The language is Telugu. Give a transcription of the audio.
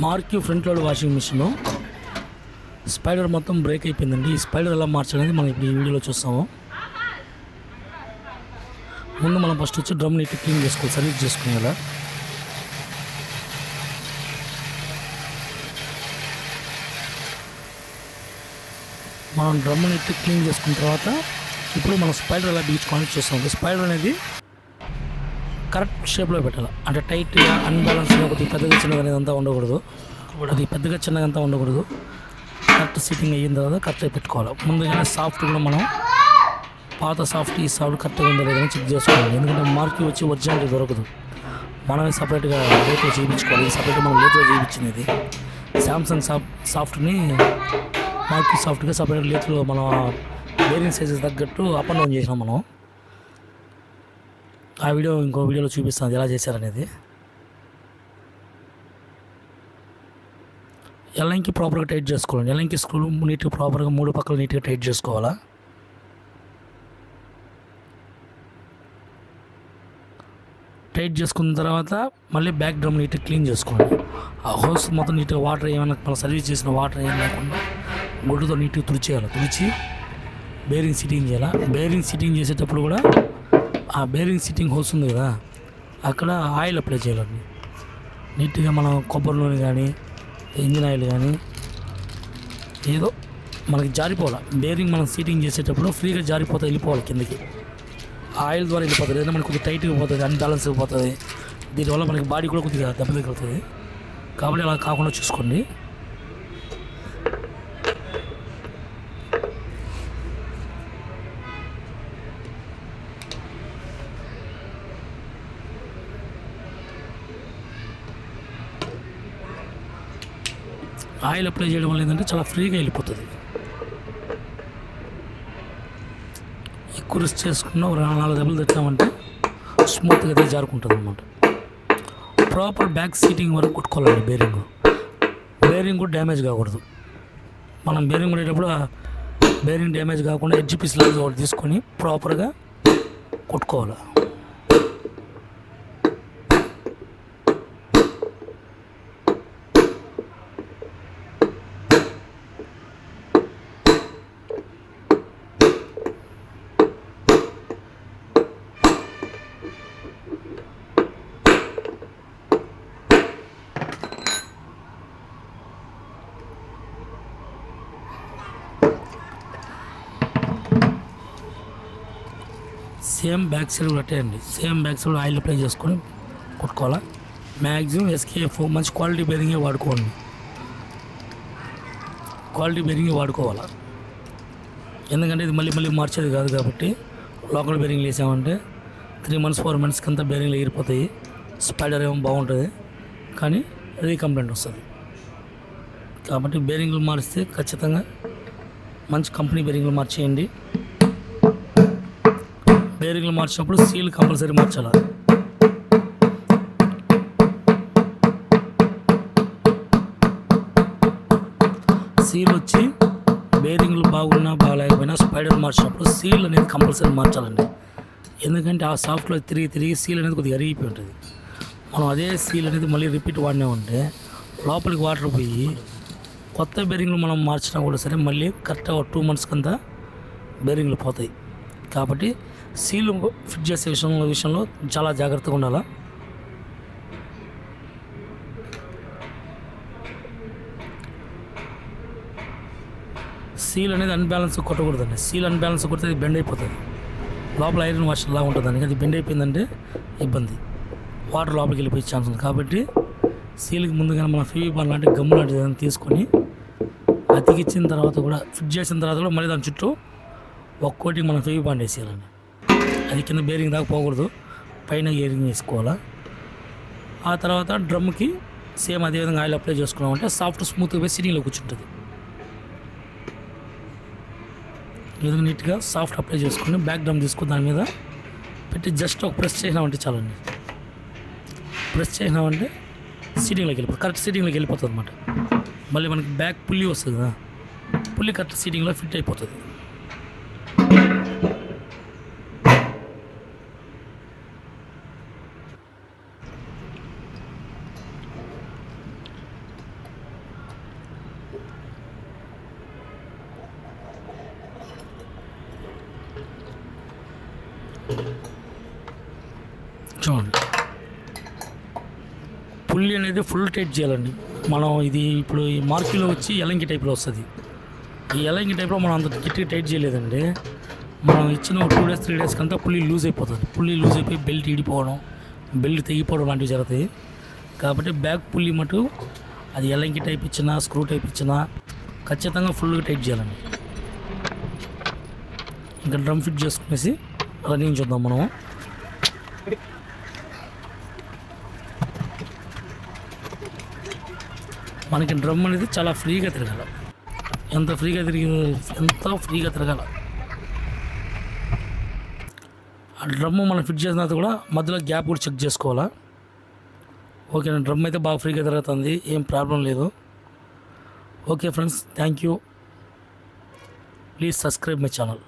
Marquee front load washing machine spider మొత్తం బ్రేక్ అయిపోయిందండి. ఈ స్పైడర్ ఎలా మార్చాలనేది మనం ఇప్పుడు ఈ వీడియోలో చూస్తాము. ముందు మనం ఫస్ట్ వచ్చి డ్రమ్ నీట్ క్లీన్ చేసుకోవాలి, సర్వీస్ చేసుకునేలా. మనం డ్రమ్ నీట్ క్లీన్ చేసుకున్న తర్వాత ఇప్పుడు మనం స్పైడర్ ఎలా బిగించుకోవాలని చూస్తాం. స్పైడర్ అనేది కరెక్ట్ షేప్లో పెట్టాలి, అంటే టైట్గా అన్బ్యాలెన్స్గా కొద్దిగా పెద్దగా చిన్నగా అనేది అంతా ఉండకూడదు, అది పెద్దగా చిన్నగా అంతా ఉండకూడదు. కరెక్ట్ సిట్టింగ్ అయిన తర్వాత కరెక్ట్గా పెట్టుకోవాలి. ముందుగానే సాఫ్ట్ కూడా మనం పాత సాఫ్ట్ ఈ సాఫ్ట్ కరెక్ట్గా ఉందో లేదని చెక్ చేసుకోవాలి. ఎందుకంటే మార్క్యూ వచ్చి ఒరిజినాలిటీ దొరకదు, మనమే సపరేట్గా లేత్లో చేయించుకోవాలి. ఇది సపరేట్గా మనం లేత్లో చేయించింది. ఇది శాంసంగ్ సాఫ్ట్ని మార్క్యూ సాఫ్ట్గా సపరేట్ లేత్లో మనం బేరింగ్ సైజెస్ తగ్గట్టు అప్ అండ్ డౌన్ చేసినాం మనం. ఆ వీడియో ఇంకో వీడియోలో చూపిస్తాను ఎలా చేశారనేది. ఎల్లంకి ప్రాపర్గా టైట్ చేసుకోవాలండి. ఎల్లంకి స్క్రూ నీట్గా ప్రాపర్గా 3 పక్కలు నీట్గా టైట్ చేసుకోవాలా. టైట్ చేసుకున్న తర్వాత మళ్ళీ బ్యాక్ డ్రమ్ నీట్గా క్లీన్ చేసుకోండి. ఆ హోస్ మొత్తం నీట్గా వాటర్ ఏమైనా మనం సర్వీస్ చేసిన వాటర్ ఏం లేకుండా గుడ్డుతో నీట్గా తుడిచేయాలి. తుడిచి బేరింగ్ సిట్టింగ్ చేయాలి. బేరింగ్ సిట్టింగ్ చేసేటప్పుడు కూడా ఆ బేరింగ్ సిట్టింగ్ హోల్స్ ఉంది కదా, అక్కడ ఆయిల్ అప్లై చేయాలండి. నీట్గా మనం కొబ్బరి నూనె కానీ ఇంజిన్ ఆయిల్ కానీ ఏదో మనకి జారిపోవాలి. బేరింగ్ మనం సీటింగ్ చేసేటప్పుడు ఫ్రీగా జారిపోతే వెళ్ళిపోవాలి కిందకి, ఆయిల్ ద్వారా వెళ్ళిపోతుంది. లేదా మనకి కొద్దిగా టైట్గా పోతుంది, అన్బ్యాలెన్స్ అయిపోతుంది. దీనివల్ల మనకి బాడీ కూడా కొద్దిగా దెబ్బ తగులుతుంది. కాబట్టి అలా కాకుండా చూసుకోండి. ఆయిల్ అప్లై చేయడం వల్ల ఏంటంటే చాలా ఫ్రీగా వెళ్ళిపోతుంది. ఎక్కువ రిస్క్ చేసుకున్న 4 దెబ్బలు తెచ్చామంటే స్మూత్గా అయితే జారుకుంటుంది అనమాట. ప్రాపర్ బ్యాక్ సీటింగ్ వరకు కొట్టుకోవాలండి. బేరింగ్ కూడా డ్యామేజ్ కాకూడదు. మనం బేరింగ్ కొట్టేటప్పుడు బేరింగ్ డ్యామేజ్ కాకుండా ఎడ్జ్ పీస్ లాగా ఒకటి తీసుకొని ప్రాపర్గా కొట్టుకోవాలి. సేమ్ బ్యాక్ సైడ్ కూడా అట్టేయండి. Same back side oil apply చేసుకొని కొట్టుకోవాలా. మ్యాక్సిమం ఎస్కేఎఫ్ మంచి క్వాలిటీ బేరింగే వాడుకోండి. క్వాలిటీ బేరింగే వాడుకోవాలా. ఎందుకంటే ఇది మళ్ళీ మార్చేది కాదు కాబట్టి లోకల్ బేరింగ్లు వేసామంటే 3 months 4 months అంతా బేరింగ్లు ఎగిరిపోతాయి. స్పైడర్ ఏమో బాగుంటుంది కానీ రీకంప్లైంట్ వస్తుంది. కాబట్టి బేరింగ్లు మారిస్తే ఖచ్చితంగా మంచి కంపెనీ బేరింగ్లు మార్చేయండి. బేరింగ్లు మార్చినప్పుడు సీల్ కంపల్సరీ మార్చాలి. సీల్ వచ్చి బేరింగ్లు బాగున్నా బాగాలేకపోయినా స్పైడర్ మార్చినప్పుడు సీల్ అనేది కంపల్సరీ మార్చాలండి. ఎందుకంటే ఆ సాఫ్ట్లో తిరిగి సీల్ అనేది కొద్దిగా అరిగిపోయి ఉంటుంది. మనం అదే సీల్ అనేది మళ్ళీ రిపీట్ వాడినామంటే లోపలికి వాటర్ పోయి కొత్త బేరింగ్లు మనం మార్చినా కూడా సరే మళ్ళీ కరెక్ట్గా 2 months కంతా బేరింగ్లు పోతాయి. కాబట్టి సీల్ ఫిట్ చేసే విషయంలో చాలా జాగ్రత్తగా ఉండాలి. సీల్ అనేది అన్బ్యాలెన్స్ కొట్టకూడదండి. సీల్ అన్బ్యాలెన్స్ కొడితే అది బెండ్ అయిపోతుంది. లోపల ఐరన్ వాష్లా ఉంటుందండి, అది బెండ్ అయిపోయిందంటే ఇబ్బంది, వాటర్ లోపలికి వెళ్ళిపోయే ఛాన్స్ ఉంది. కాబట్టి సీల్కి ముందుగానే మనం ఫెవిబాండ్ లాంటి గమ్ లాంటిది ఏదైనా తీసుకొని అతికిచ్చిన తర్వాత కూడా ఫిట్ చేసిన తర్వాత కూడా మళ్ళీ దాని చుట్టూ ఒక్కోటి మనం ఫెవిబాండ్ వేసేయాలండి. అది కింద బేరింగ్ దాకా పోకూడదు, పైన బేరింగ్ వేసుకోవాలా. ఆ తర్వాత డ్రమ్కి సేమ్ అదేవిధంగా ఆయిల్ అప్లై చేసుకున్నామంటే సాఫ్ట్ స్మూత్గా పోయి సీటింగ్లో కూర్చుంటుంది. ఈ విధంగా నీట్గా సాఫ్ట్ అప్లై చేసుకొని బ్యాక్ డ్రమ్ తీసుకుని దాని మీద పెట్టి జస్ట్ ఒక ప్రెస్ చేసినామంటే చాలండి. ప్రెస్ చేసినామంటే సీటింగ్లోకి వెళ్ళిపోతుంది, కరెక్ట్ సీటింగ్లోకి వెళ్ళిపోతుంది అనమాట. మళ్ళీ మనకి బ్యాక్ పుల్లి వస్తుంది కదా, పుల్లి కరెక్ట్ సీటింగ్లో ఫిట్ అయిపోతుంది. పుల్లి అనేది ఫుల్ టైట్ చేయాలండి. మనం ఇది ఇప్పుడు ఈ మార్కిలో వచ్చి ఎలంకి టైప్లో వస్తుంది. ఈ ఎలంకి టైప్లో మనం అంత గట్టిగా టైట్ చేయలేదండి. మనం ఇచ్చిన 2 days 3 days కంతా పుల్లి లూజ్ అయిపోతుంది. పుల్లి లూజ్ అయిపోయి బెల్ట్ ఇడిపోవడం, బెల్ట్ తెగిపోవడం లాంటివి జరుగుతాయి. కాబట్టి బ్యాక్ పుల్లి మటు అది ఎలంకి టైప్ ఇచ్చినా స్క్రూ టైప్ ఇచ్చినా ఖచ్చితంగా ఫుల్గా టైట్ చేయాలండి. ఇంకా డ్రమ్ ఫిట్ చేసుకునేసి రన్నింగ్ చూద్దాం మనం. మనకి డ్రమ్ అనేది చాలా ఫ్రీగా తిరగాలి. ఎంత ఫ్రీగా తిరగాల. ఆ డ్రమ్ మనం ఫిట్ చేసిన తర్వాత కూడా మధ్యలో గ్యాప్ కూడా చెక్ చేసుకోవాలా. ఓకే, డ్రమ్ అయితే బాగా ఫ్రీగా తిరుగుతుంది, ఏం ప్రాబ్లం లేదు. Okay friends, thank you. Please subscribe my channel.